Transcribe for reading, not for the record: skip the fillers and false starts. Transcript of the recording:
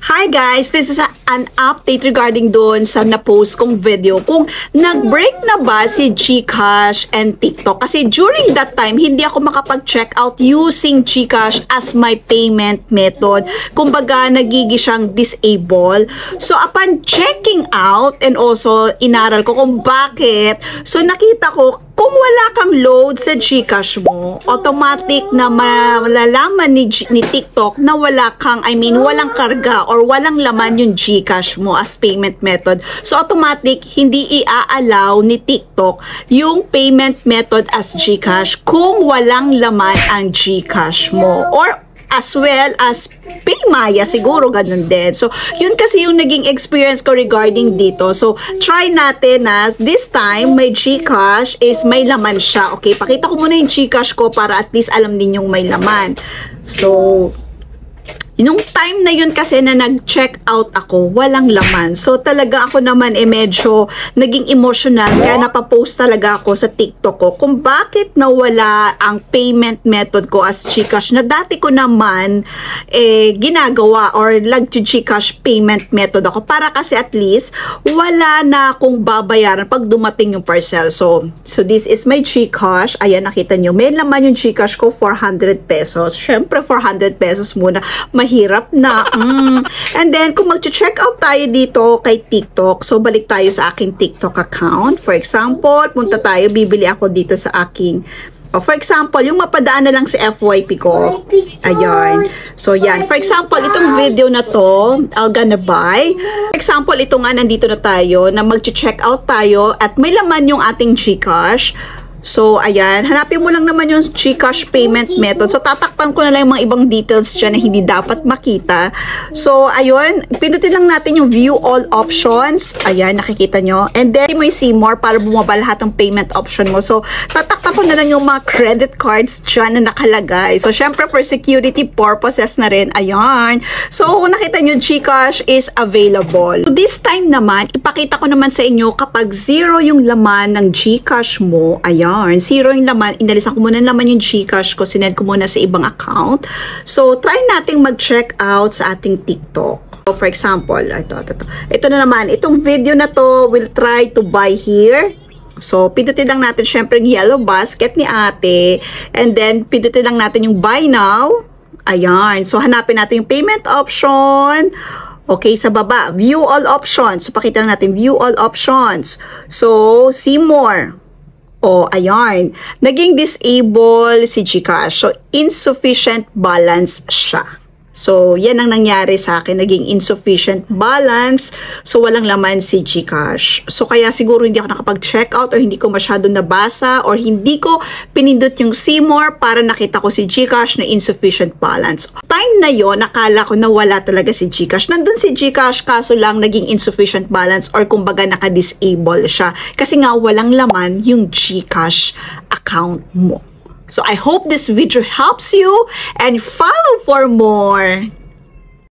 Hi guys, this is an update regarding doon sa na-post kong video kung nag-break na ba si GCash and TikTok. Kasi during that time, hindi ako makapag-check out using GCash as my payment method. Kumbaga, nagigi siyang disable. So, upon checking out and also inaral ko kung bakit, so nakita ko kung wala kang load sa GCash mo, automatic na malalaman ni TikTok na wala kang, walang karga or walang laman yung GCash mo as payment method. So, automatic, hindi i-allow ni TikTok yung payment method as GCash kung walang laman ang GCash mo. Or as well as PayMaya, siguro ganun din. So, yun kasi yung naging experience ko regarding dito. So, try natin na this time, may GCash is may laman siya. Okay, pakita ko muna yung GCash ko para at least alam ninyong may laman. So, yung time na yun kasi na nag-check out ako, walang laman. So, talaga ako naman medyo naging emotional. Kaya napapost talaga ako sa TikTok ko kung bakit nawala ang payment method ko as GCash na dati ko naman ginagawa or nag-GCash payment method ako para kasi at least wala na akong babayaran pag dumating yung parcel. So this is my GCash. Ayan, nakita nyo. May laman yung GCash ko, 400 pesos. Syempre, 400 pesos muna. Mahirap na. And then, kung mag-check out tayo dito kay TikTok, so balik tayo sa aking TikTok account. For example, punta tayo, bibili ako dito sa aking, for example, yung mapadaan na lang sa FYP ko. Ayan. So, yan. For example, itong video na to, I'm gonna buy. For example, ito nga, nandito na tayo, na mag-check out tayo at may laman yung ating GCash. So, ayan. Hanapin mo lang naman yung GCash payment method. So, tatakpan ko na lang yung mga ibang details dyan na hindi dapat makita. So, ayun. Pindutin lang natin yung view all options. Ayan, nakikita nyo. And then, mo yung see more para bumaba lahat ng payment option mo. So, tatakpan ko na lang yung mga credit cards dyan na nakalagay. So, syempre, for security purposes na rin. Ayan. So, kung nakita nyo, GCash is available. So, this time naman, ipakita ko naman sa inyo kapag zero yung laman ng GCash mo. Ayan. Zero yung laman, inalisan ko muna naman yung GCash ko, sinend ko muna sa ibang account. So, try nating mag-check out sa ating TikTok. So, for example, ito na naman, itong video na to, we'll try to buy here. So, pindutin lang natin syempre yung yellow basket ni ate. And then, pindutin lang natin yung buy now. Ayan. So, hanapin natin yung payment option. Okay, sa baba, view all options. So, pakita lang natin, view all options. So, see more. Oh, ayan. Naging disable si GCash. So, insufficient balance siya. So, yan ang nangyari sa akin. Naging insufficient balance. So, walang laman si GCash. So, kaya siguro hindi ako nakapag-check out or hindi ko masyado nabasa or hindi ko pinindot yung see more para nakita ko si GCash na insufficient balance. Time na yon, nakala ko na wala talaga si GCash. Nandun si GCash kaso lang naging insufficient balance or kumbaga naka-disable siya. Kasi nga walang laman yung GCash account mo. So, I hope this video helps you and follow for more.